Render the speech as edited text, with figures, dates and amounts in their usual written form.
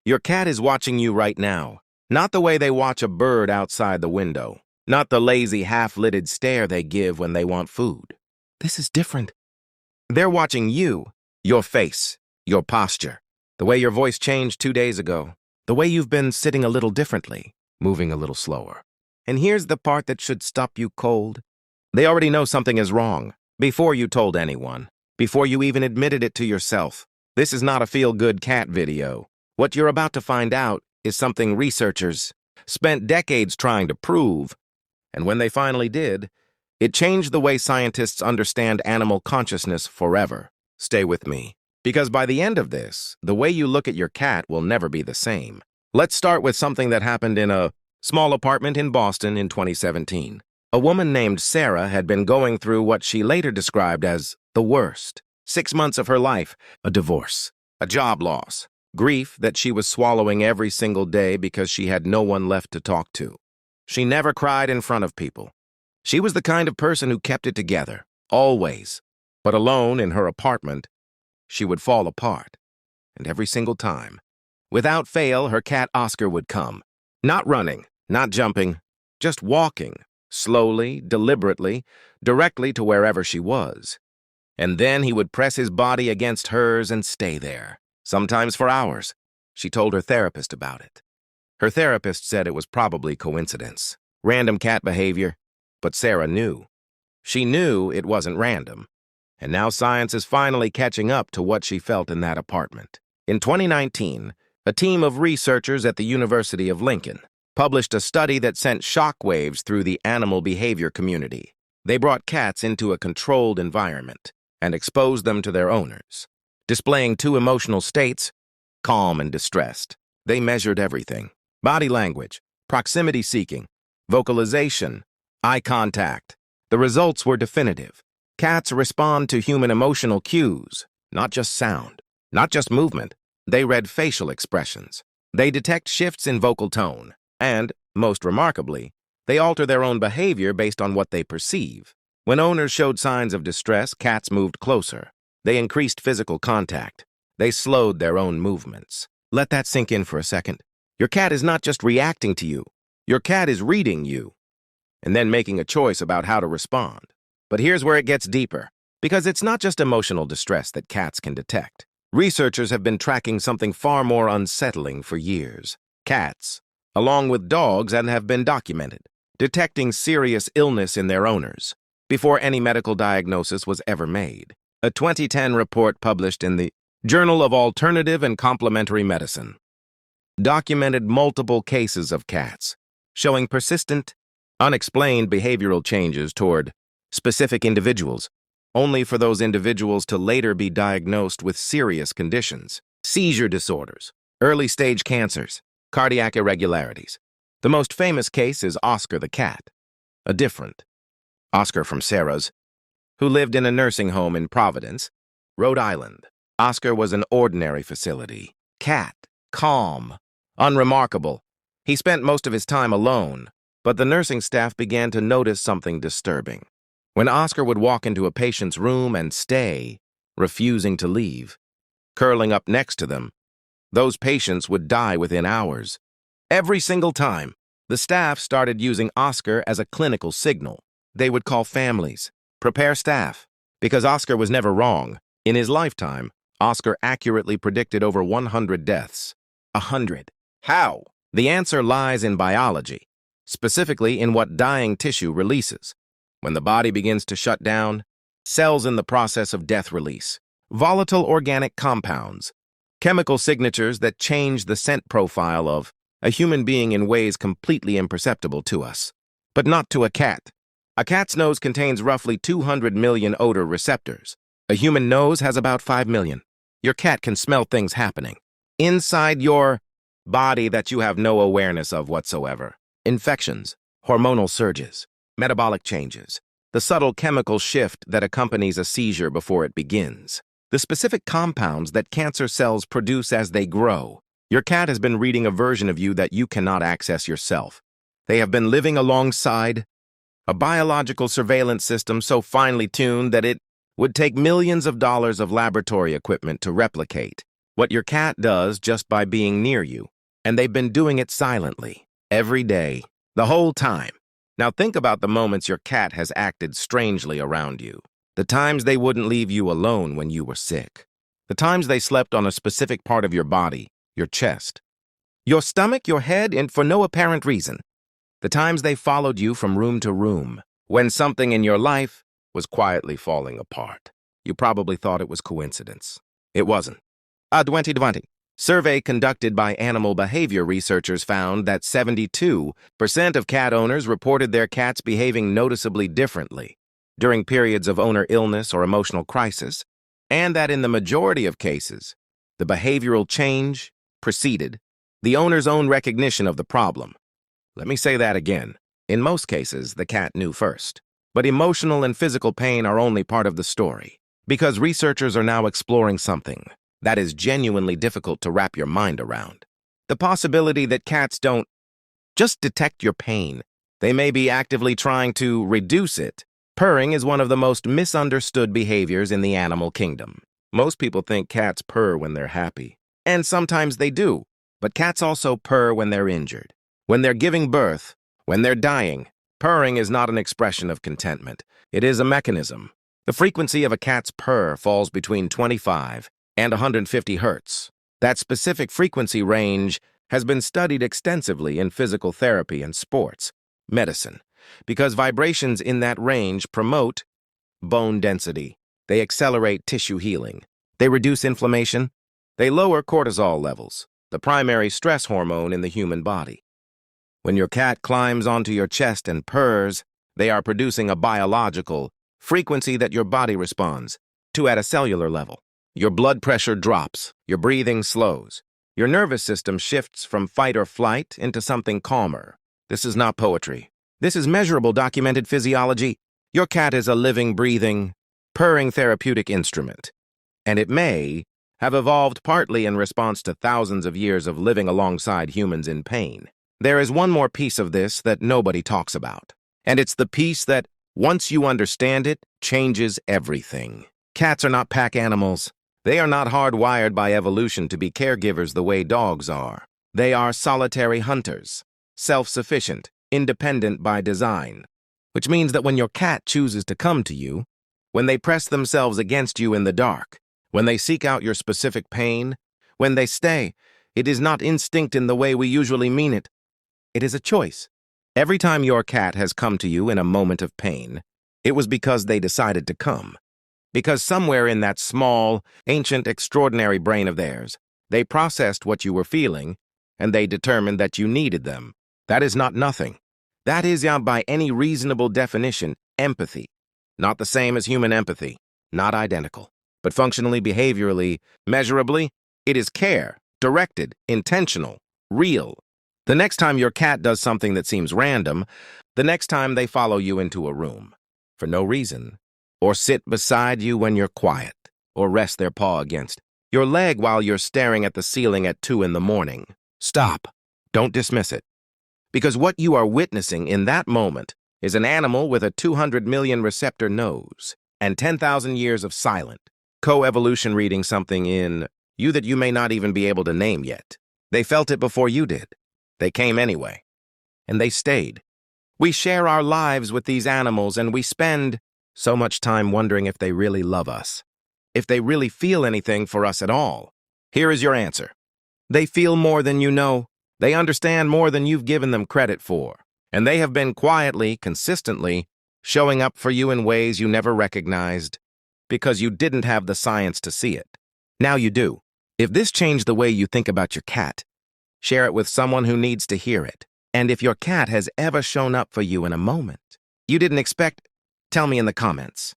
Your cat is watching you right now. Not the way they watch a bird outside the window. Not the lazy, half-lidded stare they give when they want food. This is different. They're watching you, your face, your posture, the way your voice changed 2 days ago, the way you've been sitting a little differently, moving a little slower. And here's the part that should stop you cold. They already know something is wrong, before you told anyone, before you even admitted it to yourself. This is not a feel-good cat video. What you're about to find out is something researchers spent decades trying to prove, and when they finally did, it changed the way scientists understand animal consciousness forever. Stay with me, because by the end of this, the way you look at your cat will never be the same. Let's start with something that happened in a small apartment in Boston in 2017. A woman named Sarah had been going through what she later described as the worst. 6 months of her life, a divorce, a job loss, grief that she was swallowing every single day because she had no one left to talk to. She never cried in front of people. She was the kind of person who kept it together, always. But alone in her apartment, she would fall apart. And every single time, without fail, her cat Oscar would come. Not running, not jumping, just walking, slowly, deliberately, directly to wherever she was. And then he would press his body against hers and stay there, sometimes for hours. She told her therapist about it. Her therapist said it was probably coincidence, random cat behavior, but Sarah knew. She knew it wasn't random. And now science is finally catching up to what she felt in that apartment. In 2019, a team of researchers at the University of Lincoln published a study that sent shockwaves through the animal behavior community. They brought cats into a controlled environment and exposed them to their owners, displaying two emotional states, calm and distressed. They measured everything: body language, proximity seeking, vocalization, eye contact. The results were definitive. Cats respond to human emotional cues, not just sound, not just movement. They read facial expressions. They detect shifts in vocal tone. And, most remarkably, they alter their own behavior based on what they perceive. When owners showed signs of distress, cats moved closer. They increased physical contact. They slowed their own movements. Let that sink in for a second. Your cat is not just reacting to you. Your cat is reading you, and then making a choice about how to respond. But here's where it gets deeper, because it's not just emotional distress that cats can detect. Researchers have been tracking something far more unsettling for years. Cats, along with dogs, and have been documented, detecting serious illness in their owners before any medical diagnosis was ever made. A 2010 report published in the Journal of Alternative and Complementary Medicine documented multiple cases of cats showing persistent, unexplained behavioral changes toward specific individuals, only for those individuals to later be diagnosed with serious conditions: seizure disorders, early-stage cancers, cardiac irregularities. The most famous case is Oscar the cat, a different Oscar from Sarah's, who lived in a nursing home in Providence, Rhode Island. Oscar was an ordinary facility cat, calm, unremarkable. He spent most of his time alone, but the nursing staff began to notice something disturbing. When Oscar would walk into a patient's room and stay, refusing to leave, curling up next to them, those patients would die within hours. Every single time, the staff started using Oscar as a clinical signal. They would call families, prepare staff, because Oscar was never wrong. In his lifetime, Oscar accurately predicted over 100 deaths. 100. How? The answer lies in biology, specifically in what dying tissue releases. When the body begins to shut down, cells in the process of death release volatile organic compounds, chemical signatures that change the scent profile of a human being in ways completely imperceptible to us, but not to a cat. A cat's nose contains roughly 200 million odor receptors. A human nose has about 5 million. Your cat can smell things happening inside your body that you have no awareness of whatsoever. Infections, hormonal surges, metabolic changes, the subtle chemical shift that accompanies a seizure before it begins, the specific compounds that cancer cells produce as they grow. Your cat has been reading a version of you that you cannot access yourself. They have been living alongside a biological surveillance system so finely tuned that it would take millions of dollars of laboratory equipment to replicate. what your cat does just by being near you. And they've been doing it silently, every day, the whole time. Now think about the moments your cat has acted strangely around you. The times they wouldn't leave you alone when you were sick. The times they slept on a specific part of your body, your chest, your stomach, your head, and for no apparent reason. The times they followed you from room to room, when something in your life was quietly falling apart. You probably thought it was coincidence. It wasn't. A 2020 survey conducted by animal behavior researchers found that 72% of cat owners reported their cats behaving noticeably differently during periods of owner illness or emotional crisis, and that in the majority of cases, the behavioral change preceded the owner's own recognition of the problem. Let me say that again. In most cases, the cat knew first. But emotional and physical pain are only part of the story, because researchers are now exploring something that is genuinely difficult to wrap your mind around. The possibility that cats don't just detect your pain. They may be actively trying to reduce it. Purring is one of the most misunderstood behaviors in the animal kingdom. Most people think cats purr when they're happy, and sometimes they do, but cats also purr when they're injured, when they're giving birth, when they're dying. Purring is not an expression of contentment. It is a mechanism. The frequency of a cat's purr falls between 25 and 150 hertz. That specific frequency range has been studied extensively in physical therapy and sports medicine, because vibrations in that range promote bone density. They accelerate tissue healing. They reduce inflammation. They lower cortisol levels, the primary stress hormone in the human body. When your cat climbs onto your chest and purrs, they are producing a biological frequency that your body responds to at a cellular level. Your blood pressure drops, your breathing slows, your nervous system shifts from fight or flight into something calmer. This is not poetry. This is measurable, documented physiology. Your cat is a living, breathing, purring therapeutic instrument, and it may have evolved partly in response to thousands of years of living alongside humans in pain. There is one more piece of this that nobody talks about, and it's the piece that, once you understand it, changes everything. Cats are not pack animals. They are not hardwired by evolution to be caregivers the way dogs are. They are solitary hunters, self-sufficient, independent by design, which means that when your cat chooses to come to you, when they press themselves against you in the dark, when they seek out your specific pain, when they stay, it is not instinct in the way we usually mean it. It is a choice. Every time your cat has come to you in a moment of pain, it was because they decided to come. Because somewhere in that small, ancient, extraordinary brain of theirs, they processed what you were feeling, and they determined that you needed them. That is not nothing. That is, by any reasonable definition, empathy. Not the same as human empathy, not identical. But functionally, behaviorally, measurably, it is care, directed, intentional, real. The next time your cat does something that seems random, the next time they follow you into a room, for no reason, or sit beside you when you're quiet, or rest their paw against your leg while you're staring at the ceiling at 2 in the morning. Stop. Don't dismiss it. Because what you are witnessing in that moment is an animal with a 200 million receptor nose and 10,000 years of silent co-evolution reading something in you that you may not even be able to name yet. They felt it before you did. They came anyway. And they stayed. We share our lives with these animals, and we spend so much time wondering if they really love us, if they really feel anything for us at all. Here is your answer. They feel more than you know. They understand more than you've given them credit for. And they have been quietly, consistently, showing up for you in ways you never recognized because you didn't have the science to see it. Now you do. If this changed the way you think about your cat, share it with someone who needs to hear it. And if your cat has ever shown up for you in a moment you didn't expect, tell me in the comments.